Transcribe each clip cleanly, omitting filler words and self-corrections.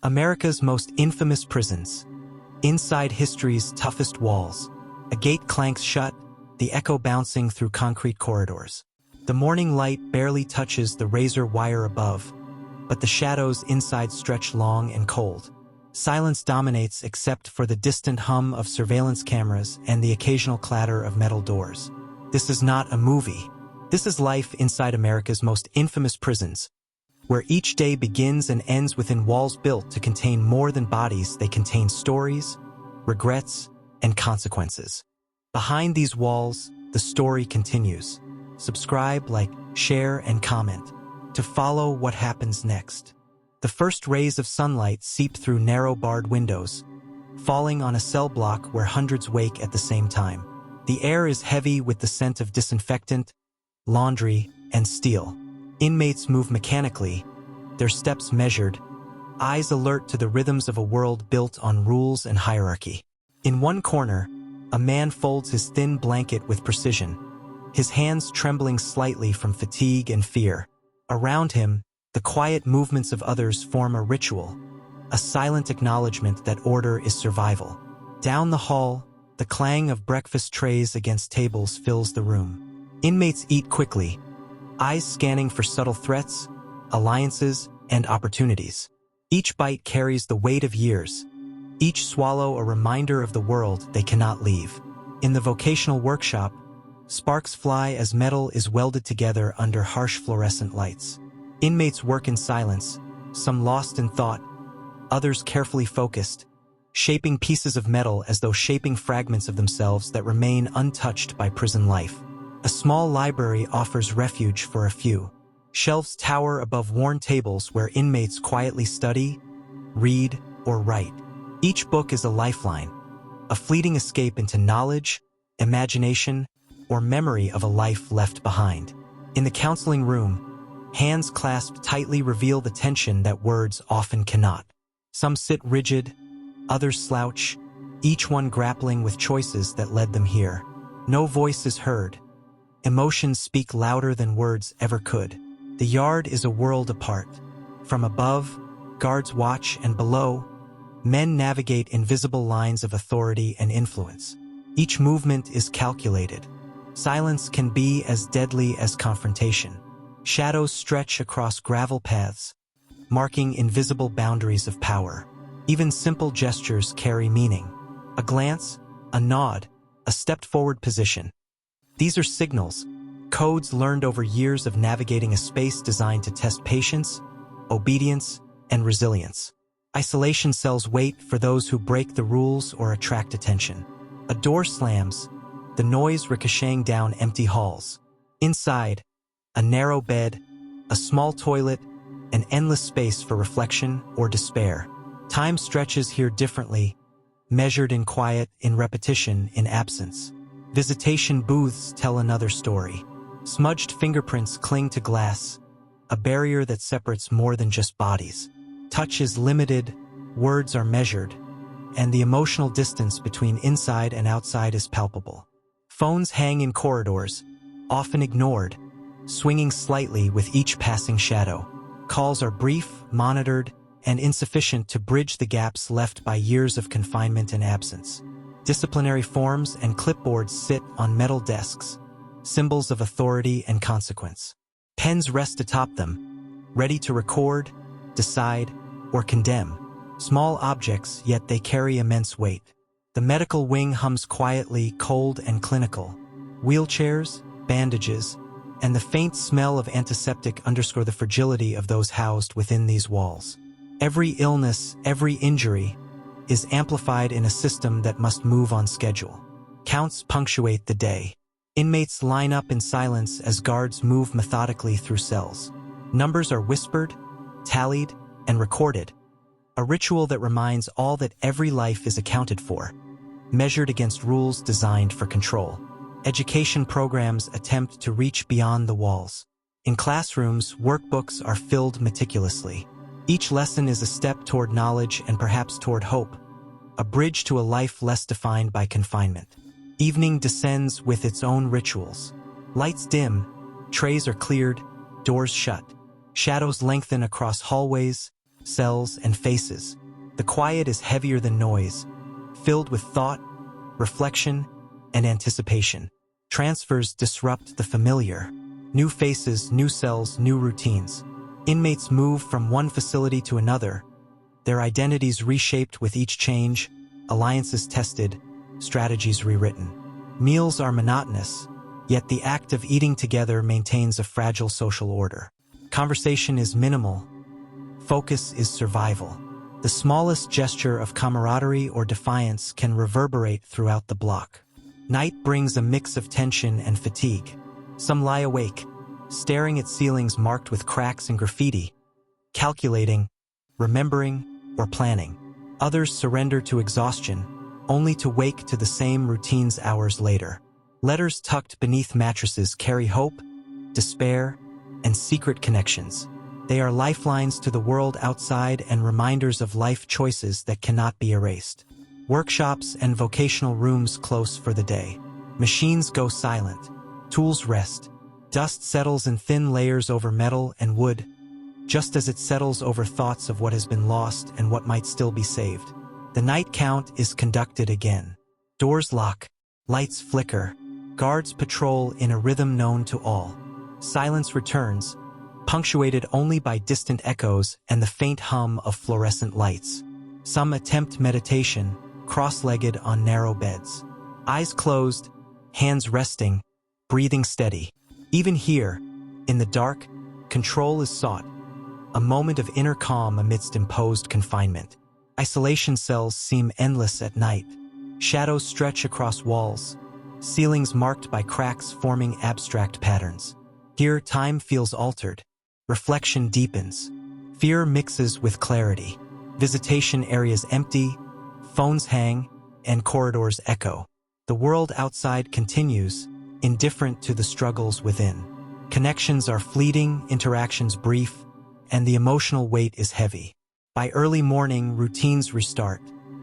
America's most infamous prisons. Inside history's toughest walls. A gate clanks shut, the echo bouncing through concrete corridors. The morning light barely touches the razor wire above, but the shadows inside stretch long and cold. Silence dominates except for the distant hum of surveillance cameras and the occasional clatter of metal doors. This is not a movie. This is life inside America's most infamous prisons, where each day begins and ends within walls built to contain more than bodies. They contain stories, regrets, and consequences. Behind these walls, the story continues. Subscribe, like, share, and comment to follow what happens next. The first rays of sunlight seep through narrow barred windows, falling on a cell block where hundreds wake at the same time. The air is heavy with the scent of disinfectant, laundry, and steel. Inmates move mechanically, their steps measured, eyes alert to the rhythms of a world built on rules and hierarchy. In one corner, a man folds his thin blanket with precision, his hands trembling slightly from fatigue and fear. Around him, the quiet movements of others form a ritual, a silent acknowledgement that order is survival. Down the hall, the clang of breakfast trays against tables fills the room. Inmates eat quickly, eyes scanning for subtle threats, alliances, and opportunities. Each bite carries the weight of years, each swallow a reminder of the world they cannot leave. In the vocational workshop, sparks fly as metal is welded together under harsh fluorescent lights. Inmates work in silence, some lost in thought, others carefully focused, shaping pieces of metal as though shaping fragments of themselves that remain untouched by prison life. A small library offers refuge for a few. Shelves tower above worn tables where inmates quietly study, read, or write. Each book is a lifeline, a fleeting escape into knowledge, imagination, or memory of a life left behind. In the counseling room, hands clasped tightly reveal the tension that words often cannot. Some sit rigid, others slouch, each one grappling with choices that led them here. No voice is heard. Emotions speak louder than words ever could. The yard is a world apart. From above, guards watch, and below, men navigate invisible lines of authority and influence. Each movement is calculated. Silence can be as deadly as confrontation. Shadows stretch across gravel paths, marking invisible boundaries of power. Even simple gestures carry meaning. A glance, a nod, a stepped forward position. These are signals, codes learned over years of navigating a space designed to test patience, obedience, and resilience. Isolation cells wait for those who break the rules or attract attention. A door slams, the noise ricocheting down empty halls. Inside, a narrow bed, a small toilet, an endless space for reflection or despair. Time stretches here differently, measured in quiet, in repetition, in absence. Visitation booths tell another story. Smudged fingerprints cling to glass, a barrier that separates more than just bodies. Touch is limited, words are measured, and the emotional distance between inside and outside is palpable. Phones hang in corridors, often ignored, swinging slightly with each passing shadow. Calls are brief, monitored, and insufficient to bridge the gaps left by years of confinement and absence. Disciplinary forms and clipboards sit on metal desks, symbols of authority and consequence. Pens rest atop them, ready to record, decide, or condemn. Small objects, yet they carry immense weight. The medical wing hums quietly, cold and clinical. Wheelchairs, bandages, and the faint smell of antiseptic underscore the fragility of those housed within these walls. Every illness, every injury, is amplified in a system that must move on schedule. Counts punctuate the day. Inmates line up in silence as guards move methodically through cells. Numbers are whispered, tallied, and recorded, a ritual that reminds all that every life is accounted for, measured against rules designed for control. Education programs attempt to reach beyond the walls. In classrooms, workbooks are filled meticulously. Each lesson is a step toward knowledge and perhaps toward hope, a bridge to a life less defined by confinement. Evening descends with its own rituals. Lights dim, trays are cleared, doors shut. Shadows lengthen across hallways, cells, and faces. The quiet is heavier than noise, filled with thought, reflection, and anticipation. Transfers disrupt the familiar. New faces, new cells, new routines. Inmates move from one facility to another, their identities reshaped with each change, alliances tested, strategies rewritten. Meals are monotonous, yet the act of eating together maintains a fragile social order. Conversation is minimal. Focus is survival. The smallest gesture of camaraderie or defiance can reverberate throughout the block. Night brings a mix of tension and fatigue. Some lie awake, staring at ceilings marked with cracks and graffiti, calculating, remembering, or planning. Others surrender to exhaustion, only to wake to the same routines hours later. Letters tucked beneath mattresses carry hope, despair, and secret connections. They are lifelines to the world outside and reminders of life choices that cannot be erased. Workshops and vocational rooms close for the day. Machines go silent. Tools rest. Dust settles in thin layers over metal and wood, just as it settles over thoughts of what has been lost and what might still be saved. The night count is conducted again. Doors lock. Lights flicker. Guards patrol in a rhythm known to all. Silence returns, punctuated only by distant echoes and the faint hum of fluorescent lights. Some attempt meditation, cross-legged on narrow beds. Eyes closed, hands resting, breathing steady. Even here, in the dark, control is sought. A moment of inner calm amidst imposed confinement. Isolation cells seem endless at night. Shadows stretch across walls, ceilings marked by cracks forming abstract patterns. Here, time feels altered. Reflection deepens. Fear mixes with clarity. Visitation areas empty, phones hang, and corridors echo. The world outside continues, indifferent to the struggles within. Connections are fleeting, interactions brief, and the emotional weight is heavy. By early morning, routines restart.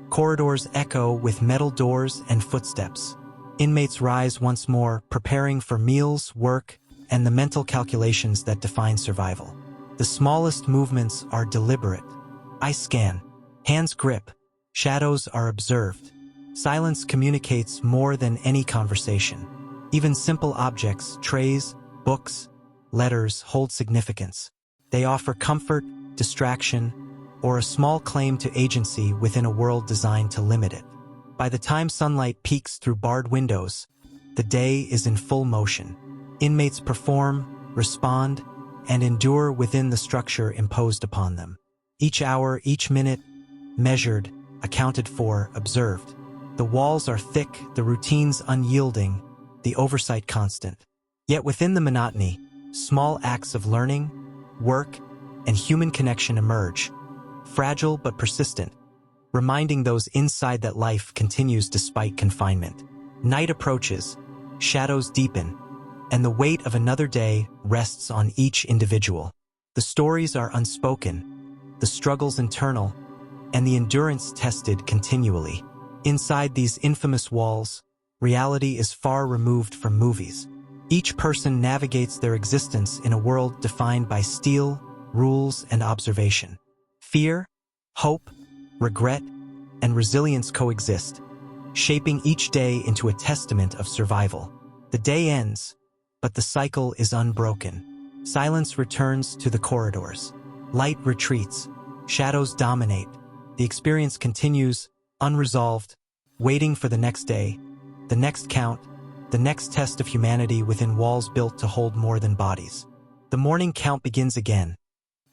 Corridors echo with metal doors and footsteps. Inmates rise once more, preparing for meals, work, and the mental calculations that define survival. The smallest movements are deliberate. Eye scan. Hands grip. Shadows are observed. Silence communicates more than any conversation. Even simple objects, trays, books, letters, hold significance. They offer comfort, distraction, or a small claim to agency within a world designed to limit it. By the time sunlight peeks through barred windows, the day is in full motion. Inmates perform, respond, and endure within the structure imposed upon them. Each hour, each minute, measured, accounted for, observed. The walls are thick, the routines unyielding, the oversight constant. Yet within the monotony, small acts of learning, work, and human connection emerge, fragile but persistent, reminding those inside that life continues despite confinement. Night approaches, shadows deepen, and the weight of another day rests on each individual. The stories are unspoken, the struggles internal, and the endurance tested continually. Inside these infamous walls, reality is far removed from movies. Each person navigates their existence in a world defined by steel, rules, and observation. Fear, hope, regret, and resilience coexist, shaping each day into a testament of survival. The day ends, but the cycle is unbroken. Silence returns to the corridors. Light retreats. Shadows dominate. The experience continues, unresolved, waiting for the next day, the next count, the next test of humanity within walls built to hold more than bodies. The morning count begins again,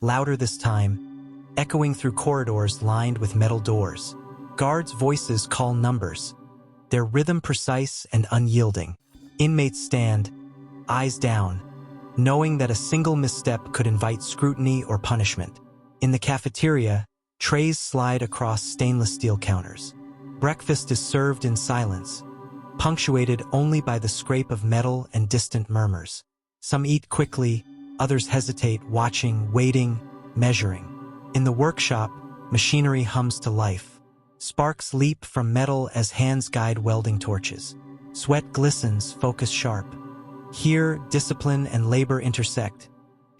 louder this time, echoing through corridors lined with metal doors. Guards' voices call numbers, their rhythm precise and unyielding. Inmates stand, eyes down, knowing that a single misstep could invite scrutiny or punishment. In the cafeteria, trays slide across stainless steel counters. Breakfast is served in silence, punctuated only by the scrape of metal and distant murmurs. Some eat quickly, others hesitate, watching, waiting, measuring. In the workshop, machinery hums to life. Sparks leap from metal as hands guide welding torches. Sweat glistens, focus sharp. Here, discipline and labor intersect,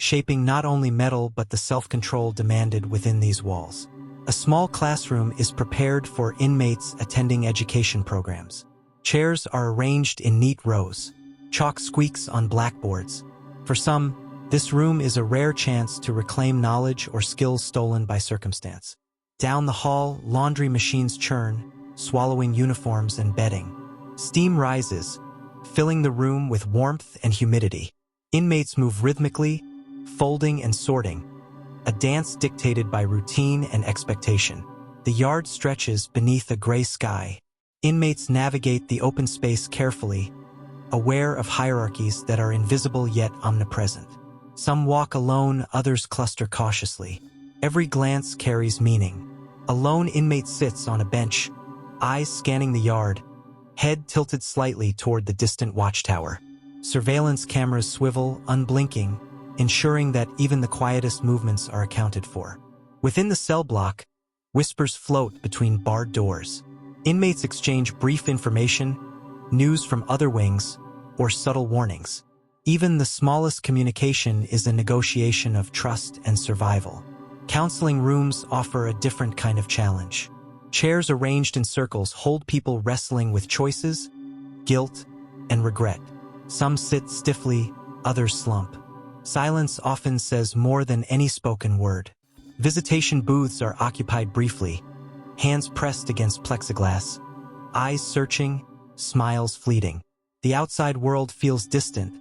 shaping not only metal but the self-control demanded within these walls. A small classroom is prepared for inmates attending education programs. Chairs are arranged in neat rows. Chalk squeaks on blackboards. For some, this room is a rare chance to reclaim knowledge or skills stolen by circumstance. Down the hall, laundry machines churn, swallowing uniforms and bedding. Steam rises, filling the room with warmth and humidity. Inmates move rhythmically, folding and sorting, a dance dictated by routine and expectation. The yard stretches beneath a gray sky. Inmates navigate the open space carefully, aware of hierarchies that are invisible yet omnipresent. Some walk alone, others cluster cautiously. Every glance carries meaning. A lone inmate sits on a bench, eyes scanning the yard, head tilted slightly toward the distant watchtower. Surveillance cameras swivel, unblinking, ensuring that even the quietest movements are accounted for. Within the cell block, whispers float between barred doors. Inmates exchange brief information, news from other wings, or subtle warnings. Even the smallest communication is a negotiation of trust and survival. Counseling rooms offer a different kind of challenge. Chairs arranged in circles hold people wrestling with choices, guilt, and regret. Some sit stiffly, others slump. Silence often says more than any spoken word. Visitation booths are occupied briefly, hands pressed against plexiglass, eyes searching, smiles fleeting. The outside world feels distant,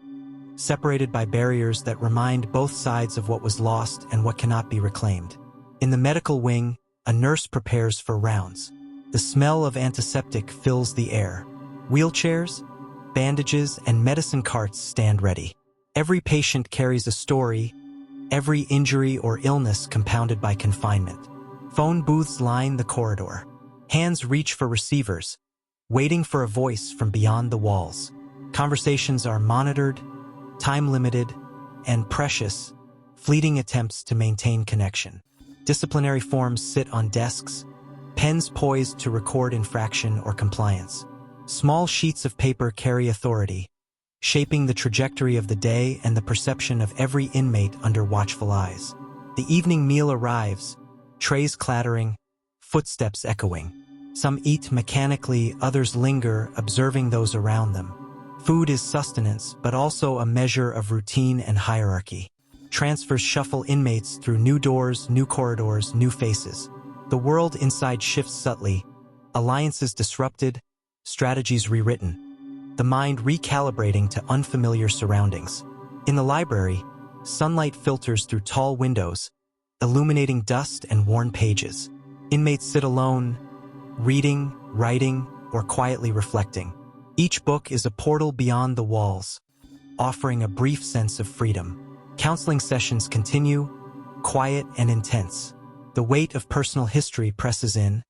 separated by barriers that remind both sides of what was lost and what cannot be reclaimed. In the medical wing, a nurse prepares for rounds. The smell of antiseptic fills the air. Wheelchairs, bandages, and medicine carts stand ready. Every patient carries a story, every injury or illness compounded by confinement. Phone booths line the corridor. Hands reach for receivers, waiting for a voice from beyond the walls. Conversations are monitored, time-limited, and precious, fleeting attempts to maintain connection. Disciplinary forms sit on desks, pens poised to record infraction or compliance. Small sheets of paper carry authority, shaping the trajectory of the day and the perception of every inmate under watchful eyes. The evening meal arrives, trays clattering, footsteps echoing. Some eat mechanically, others linger, observing those around them. Food is sustenance, but also a measure of routine and hierarchy. Transfers shuffle inmates through new doors, new corridors, new faces. The world inside shifts subtly, alliances disrupted, strategies rewritten, the mind recalibrating to unfamiliar surroundings. In the library, sunlight filters through tall windows, illuminating dust and worn pages. Inmates sit alone, reading, writing, or quietly reflecting. Each book is a portal beyond the walls, offering a brief sense of freedom. Counseling sessions continue, quiet and intense. The weight of personal history presses in,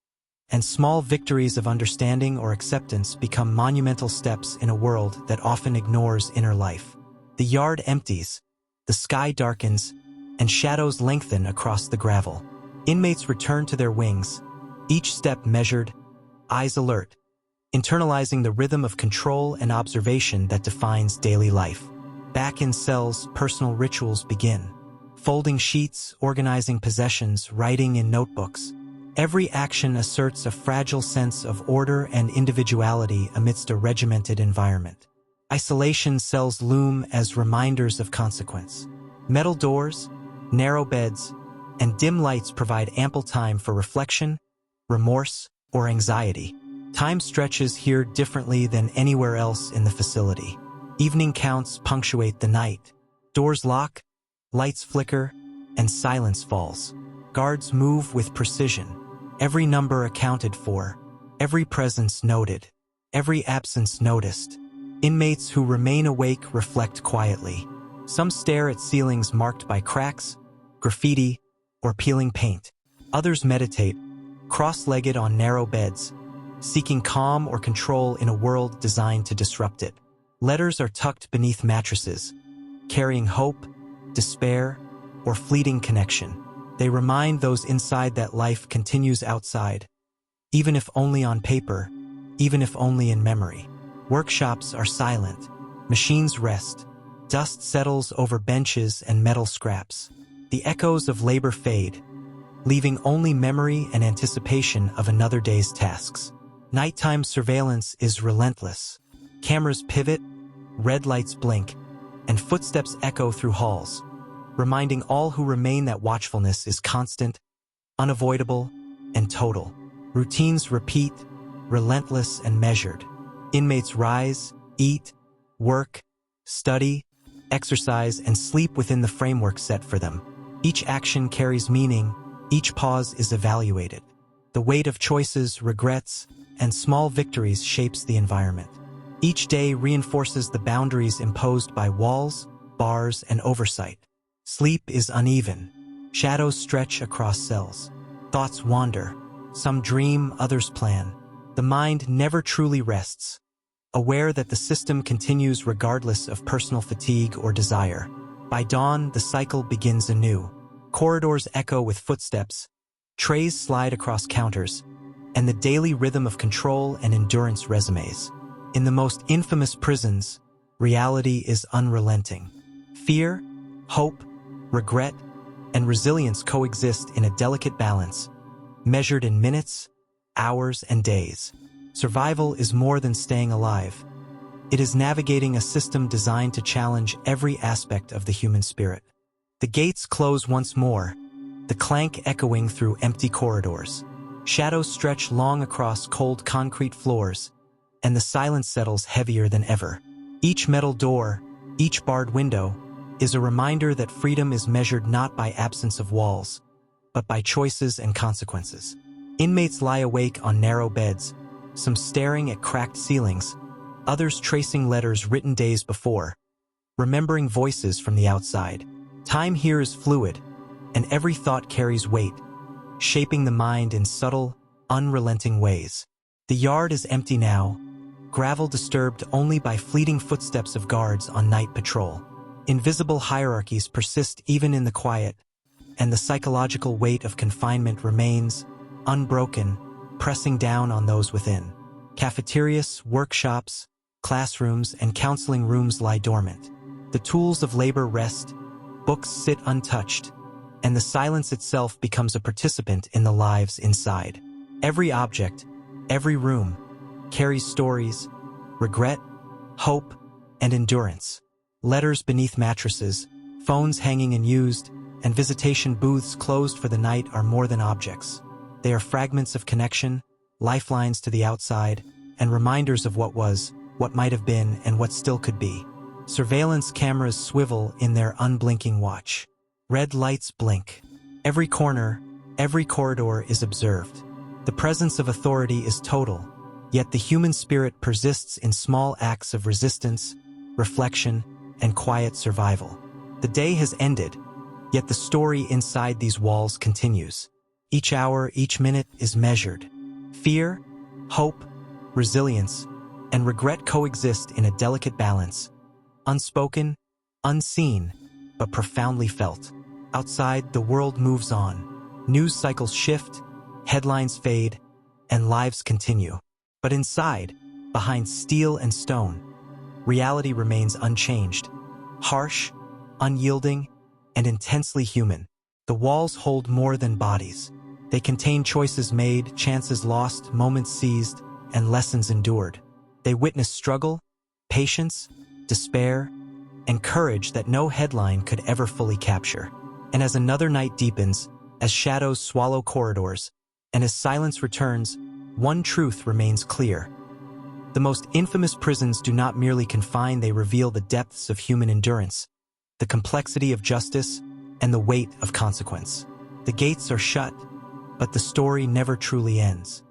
and small victories of understanding or acceptance become monumental steps in a world that often ignores inner life. The yard empties, the sky darkens, and shadows lengthen across the gravel. Inmates return to their wings, each step measured, eyes alert, internalizing the rhythm of control and observation that defines daily life. Back in cells, personal rituals begin. Folding sheets, organizing possessions, writing in notebooks. Every action asserts a fragile sense of order and individuality amidst a regimented environment. Isolation cells loom as reminders of consequence. Metal doors, narrow beds, and dim lights provide ample time for reflection, remorse, or anxiety. Time stretches here differently than anywhere else in the facility. Evening counts punctuate the night. Doors lock, lights flicker, and silence falls. Guards move with precision. Every number accounted for, every presence noted, every absence noticed. Inmates who remain awake reflect quietly. Some stare at ceilings marked by cracks, graffiti, or peeling paint. Others meditate, cross-legged on narrow beds, seeking calm or control in a world designed to disrupt it. Letters are tucked beneath mattresses, carrying hope, despair, or fleeting connection. They remind those inside that life continues outside, even if only on paper, even if only in memory. Workshops are silent, machines rest, Dust settles over benches and metal scraps. The echoes of labor fade, leaving only memory and anticipation of another day's tasks. Nighttime surveillance is relentless. Cameras pivot, red lights blink, and footsteps echo through halls, reminding all who remain that watchfulness is constant, unavoidable, and total. Routines repeat, relentless and measured. Inmates rise, eat, work, study, exercise, and sleep within the framework set for them. Each action carries meaning, each pause is evaluated. The weight of choices, regrets, and small victories shapes the environment. Each day reinforces the boundaries imposed by walls, bars, and oversight. Sleep is uneven. Shadows stretch across cells. Thoughts wander. Some dream, others plan. The mind never truly rests, aware that the system continues regardless of personal fatigue or desire. By dawn, the cycle begins anew. Corridors echo with footsteps, trays slide across counters, and the daily rhythm of control and endurance resumes. In the most infamous prisons, reality is unrelenting. Fear, hope, regret, and resilience coexist in a delicate balance, measured in minutes, hours, and days. Survival is more than staying alive. It is navigating a system designed to challenge every aspect of the human spirit. The gates close once more, the clank echoing through empty corridors. Shadows stretch long across cold concrete floors, and the silence settles heavier than ever. Each metal door, each barred window, is a reminder that freedom is measured not by absence of walls, but by choices and consequences. Inmates lie awake on narrow beds, some staring at cracked ceilings, others tracing letters written days before, remembering voices from the outside. Time here is fluid, and every thought carries weight, shaping the mind in subtle, unrelenting ways. The yard is empty now, gravel disturbed only by fleeting footsteps of guards on night patrol. Invisible hierarchies persist even in the quiet, and the psychological weight of confinement remains, unbroken, pressing down on those within. Cafeterias, workshops, classrooms, and counseling rooms lie dormant. The tools of labor rest, books sit untouched, and the silence itself becomes a participant in the lives inside. Every object, every room, carries stories, regret, hope, and endurance. Letters beneath mattresses, phones hanging unused, and visitation booths closed for the night are more than objects. They are fragments of connection, lifelines to the outside, and reminders of what was, what might have been, and what still could be. Surveillance cameras swivel in their unblinking watch. Red lights blink. Every corner, every corridor is observed. The presence of authority is total, yet the human spirit persists in small acts of resistance, reflection, and quiet survival. The day has ended, yet the story inside these walls continues. Each hour, each minute is measured. Fear, hope, resilience, and regret coexist in a delicate balance, unspoken, unseen, but profoundly felt. Outside, the world moves on. News cycles shift, headlines fade, and lives continue. But inside, behind steel and stone, reality remains unchanged, harsh, unyielding, and intensely human. The walls hold more than bodies. They contain choices made, chances lost, moments seized, and lessons endured. They witness struggle, patience, despair, and courage that no headline could ever fully capture. And as another night deepens, as shadows swallow corridors, and as silence returns, one truth remains clear. The most infamous prisons do not merely confine, they reveal the depths of human endurance, the complexity of justice, and the weight of consequence. The gates are shut, but the story never truly ends.